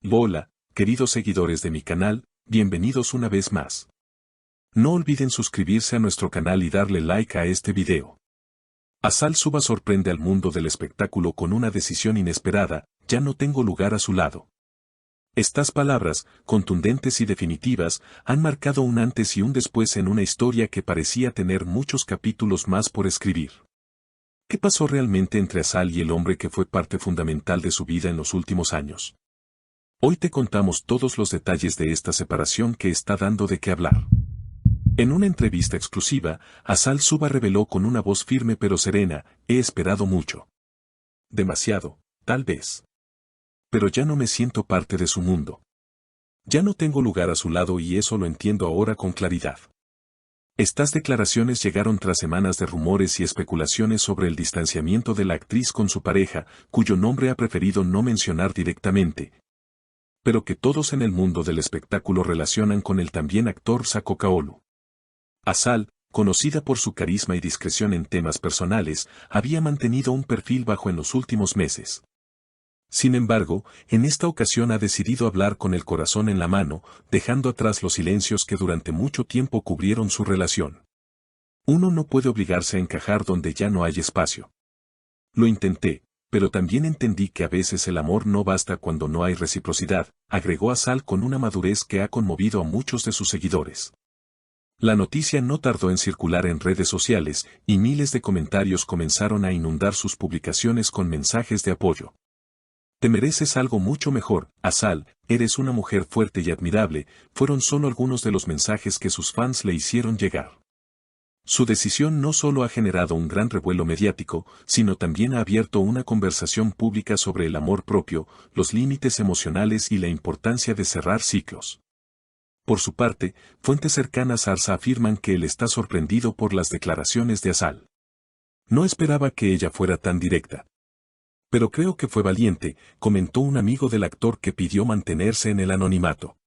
Hola, queridos seguidores de mi canal, bienvenidos una vez más. No olviden suscribirse a nuestro canal y darle like a este video. Azal Suba sorprende al mundo del espectáculo con una decisión inesperada, ya no tengo lugar a su lado. Estas palabras, contundentes y definitivas, han marcado un antes y un después en una historia que parecía tener muchos capítulos más por escribir. ¿Qué pasó realmente entre Azal y el hombre que fue parte fundamental de su vida en los últimos años? Hoy te contamos todos los detalles de esta separación que está dando de qué hablar. En una entrevista exclusiva, Azal Suba reveló con una voz firme pero serena: he esperado mucho. Demasiado, tal vez. Pero ya no me siento parte de su mundo. Ya no tengo lugar a su lado y eso lo entiendo ahora con claridad. Estas declaraciones llegaron tras semanas de rumores y especulaciones sobre el distanciamiento de la actriz con su pareja, cuyo nombre ha preferido no mencionar directamente, pero que todos en el mundo del espectáculo relacionan con el también actor Sako Kaolu. Azal, conocida por su carisma y discreción en temas personales, había mantenido un perfil bajo en los últimos meses. Sin embargo, en esta ocasión ha decidido hablar con el corazón en la mano, dejando atrás los silencios que durante mucho tiempo cubrieron su relación. Uno no puede obligarse a encajar donde ya no hay espacio. Lo intenté, pero también entendí que a veces el amor no basta cuando no hay reciprocidad, agregó Azal con una madurez que ha conmovido a muchos de sus seguidores. La noticia no tardó en circular en redes sociales, y miles de comentarios comenzaron a inundar sus publicaciones con mensajes de apoyo. Te mereces algo mucho mejor, Azal, eres una mujer fuerte y admirable, fueron solo algunos de los mensajes que sus fans le hicieron llegar. Su decisión no solo ha generado un gran revuelo mediático, sino también ha abierto una conversación pública sobre el amor propio, los límites emocionales y la importancia de cerrar ciclos. Por su parte, fuentes cercanas a Arsa afirman que él está sorprendido por las declaraciones de Azal. No esperaba que ella fuera tan directa. Pero creo que fue valiente, comentó un amigo del actor que pidió mantenerse en el anonimato.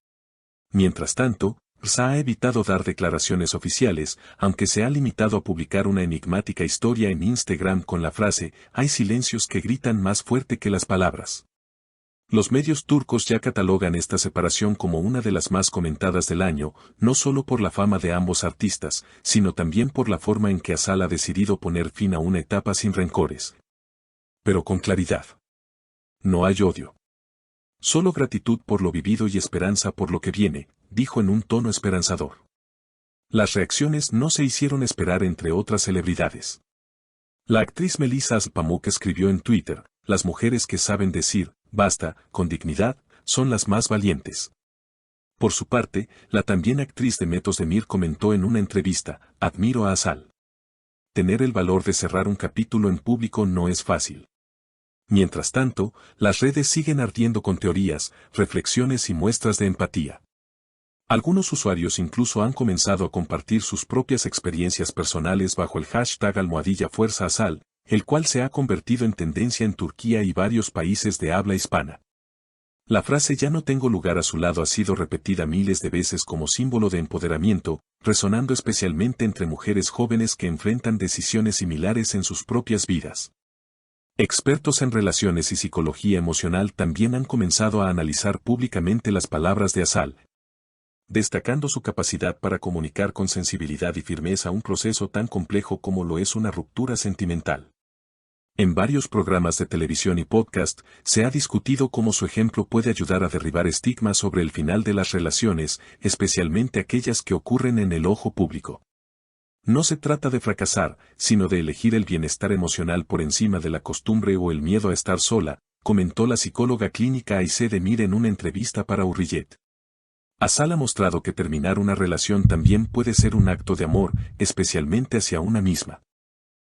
Mientras tanto, Arsa ha evitado dar declaraciones oficiales, aunque se ha limitado a publicar una enigmática historia en Instagram con la frase: hay silencios que gritan más fuerte que las palabras. Los medios turcos ya catalogan esta separación como una de las más comentadas del año, no solo por la fama de ambos artistas, sino también por la forma en que Azal ha decidido poner fin a una etapa sin rencores. Pero con claridad. No hay odio. Solo gratitud por lo vivido y esperanza por lo que viene, dijo en un tono esperanzador. Las reacciones no se hicieron esperar entre otras celebridades. La actriz Melissa Pamuk escribió en Twitter: las mujeres que saben decir basta, con dignidad, son las más valientes. Por su parte, la también actriz Demet Özdemir comentó en una entrevista: admiro a Azal. Tener el valor de cerrar un capítulo en público no es fácil. Mientras tanto, las redes siguen ardiendo con teorías, reflexiones y muestras de empatía. Algunos usuarios incluso han comenzado a compartir sus propias experiencias personales bajo el hashtag #FuerzaAzal, el cual se ha convertido en tendencia en Turquía y varios países de habla hispana. La frase "ya no tengo lugar a su lado" ha sido repetida miles de veces como símbolo de empoderamiento, resonando especialmente entre mujeres jóvenes que enfrentan decisiones similares en sus propias vidas. Expertos en relaciones y psicología emocional también han comenzado a analizar públicamente las palabras de Azal, destacando su capacidad para comunicar con sensibilidad y firmeza un proceso tan complejo como lo es una ruptura sentimental. En varios programas de televisión y podcast, se ha discutido cómo su ejemplo puede ayudar a derribar estigmas sobre el final de las relaciones, especialmente aquellas que ocurren en el ojo público. No se trata de fracasar, sino de elegir el bienestar emocional por encima de la costumbre o el miedo a estar sola, comentó la psicóloga clínica Ayse Demir en una entrevista para Hürriyet. Azal ha mostrado que terminar una relación también puede ser un acto de amor, especialmente hacia una misma.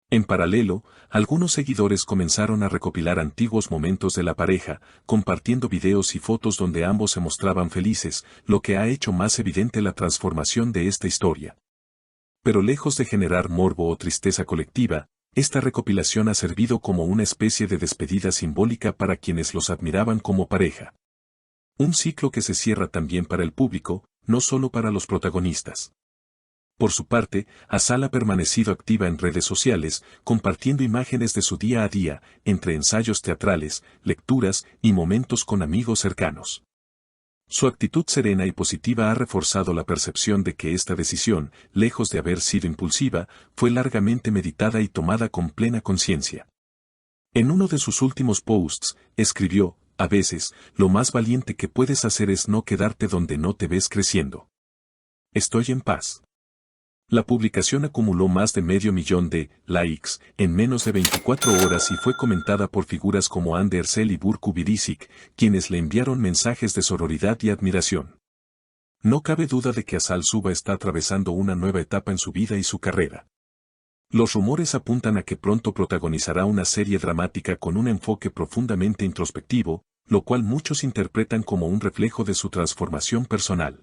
En paralelo, algunos seguidores comenzaron a recopilar antiguos momentos de la pareja, compartiendo videos y fotos donde ambos se mostraban felices, lo que ha hecho más evidente la transformación de esta historia. Pero lejos de generar morbo o tristeza colectiva, esta recopilación ha servido como una especie de despedida simbólica para quienes los admiraban como pareja. Un ciclo que se cierra también para el público, no solo para los protagonistas. Por su parte, Azal ha permanecido activa en redes sociales, compartiendo imágenes de su día a día, entre ensayos teatrales, lecturas y momentos con amigos cercanos. Su actitud serena y positiva ha reforzado la percepción de que esta decisión, lejos de haber sido impulsiva, fue largamente meditada y tomada con plena conciencia. En uno de sus últimos posts, escribió, a veces, lo más valiente que puedes hacer es no quedarte donde no te ves creciendo. Estoy en paz. La publicación acumuló más de 500.000 de likes en menos de 24 horas y fue comentada por figuras como Andersel y Burcu Birisic, quienes le enviaron mensajes de sororidad y admiración. No cabe duda de que Azal Suba está atravesando una nueva etapa en su vida y su carrera. Los rumores apuntan a que pronto protagonizará una serie dramática con un enfoque profundamente introspectivo, lo cual muchos interpretan como un reflejo de su transformación personal.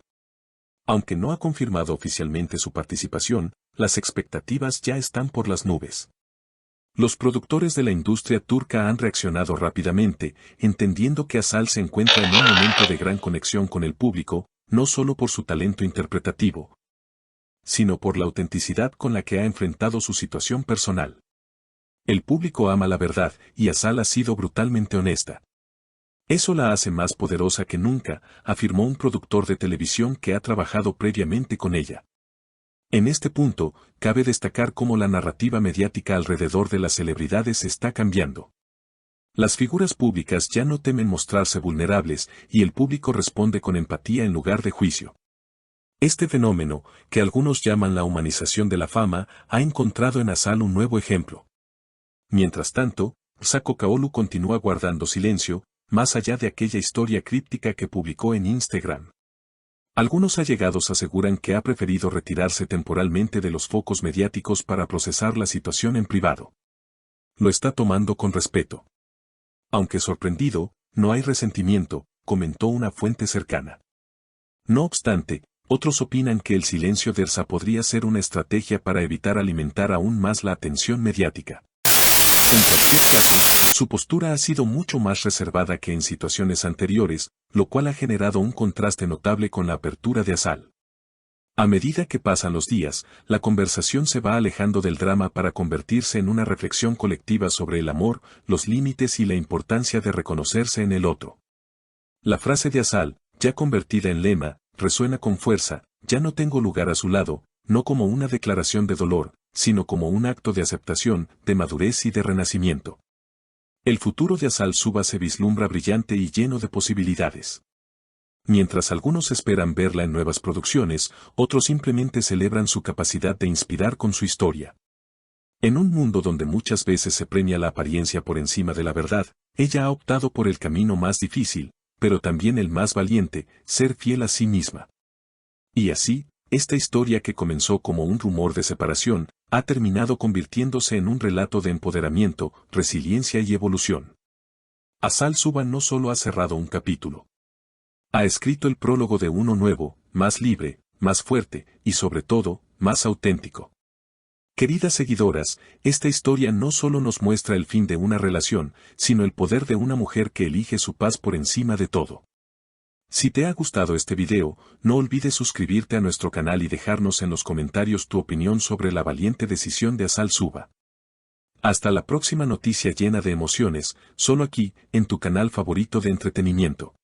Aunque no ha confirmado oficialmente su participación, las expectativas ya están por las nubes. Los productores de la industria turca han reaccionado rápidamente, entendiendo que Azal se encuentra en un momento de gran conexión con el público, no solo por su talento interpretativo, sino por la autenticidad con la que ha enfrentado su situación personal. El público ama la verdad, y Azal ha sido brutalmente honesta. Eso la hace más poderosa que nunca, afirmó un productor de televisión que ha trabajado previamente con ella. En este punto, cabe destacar cómo la narrativa mediática alrededor de las celebridades está cambiando. Las figuras públicas ya no temen mostrarse vulnerables y el público responde con empatía en lugar de juicio. Este fenómeno, que algunos llaman la humanización de la fama, ha encontrado en Azal un nuevo ejemplo. Mientras tanto, Sako Kaolu continúa guardando silencio, más allá de aquella historia críptica que publicó en Instagram. Algunos allegados aseguran que ha preferido retirarse temporalmente de los focos mediáticos para procesar la situación en privado. Lo está tomando con respeto. Aunque sorprendido, no hay resentimiento, comentó una fuente cercana. No obstante, otros opinan que el silencio de Ersa podría ser una estrategia para evitar alimentar aún más la atención mediática. En cualquier caso, su postura ha sido mucho más reservada que en situaciones anteriores, lo cual ha generado un contraste notable con la apertura de Azal. A medida que pasan los días, la conversación se va alejando del drama para convertirse en una reflexión colectiva sobre el amor, los límites y la importancia de reconocerse en el otro. La frase de Azal, ya convertida en lema, resuena con fuerza: ya no tengo lugar a su lado, no como una declaración de dolor, sino como un acto de aceptación, de madurez y de renacimiento. El futuro de Azal Suba se vislumbra brillante y lleno de posibilidades. Mientras algunos esperan verla en nuevas producciones, otros simplemente celebran su capacidad de inspirar con su historia. En un mundo donde muchas veces se premia la apariencia por encima de la verdad, ella ha optado por el camino más difícil, pero también el más valiente: ser fiel a sí misma. Y así, esta historia que comenzó como un rumor de separación, ha terminado convirtiéndose en un relato de empoderamiento, resiliencia y evolución. Azal Suba no solo ha cerrado un capítulo. Ha escrito el prólogo de uno nuevo, más libre, más fuerte, y sobre todo, más auténtico. Queridas seguidoras, esta historia no solo nos muestra el fin de una relación, sino el poder de una mujer que elige su paz por encima de todo. Si te ha gustado este video, no olvides suscribirte a nuestro canal y dejarnos en los comentarios tu opinión sobre la valiente decisión de Azal Suba. Hasta la próxima noticia llena de emociones, solo aquí, en tu canal favorito de entretenimiento.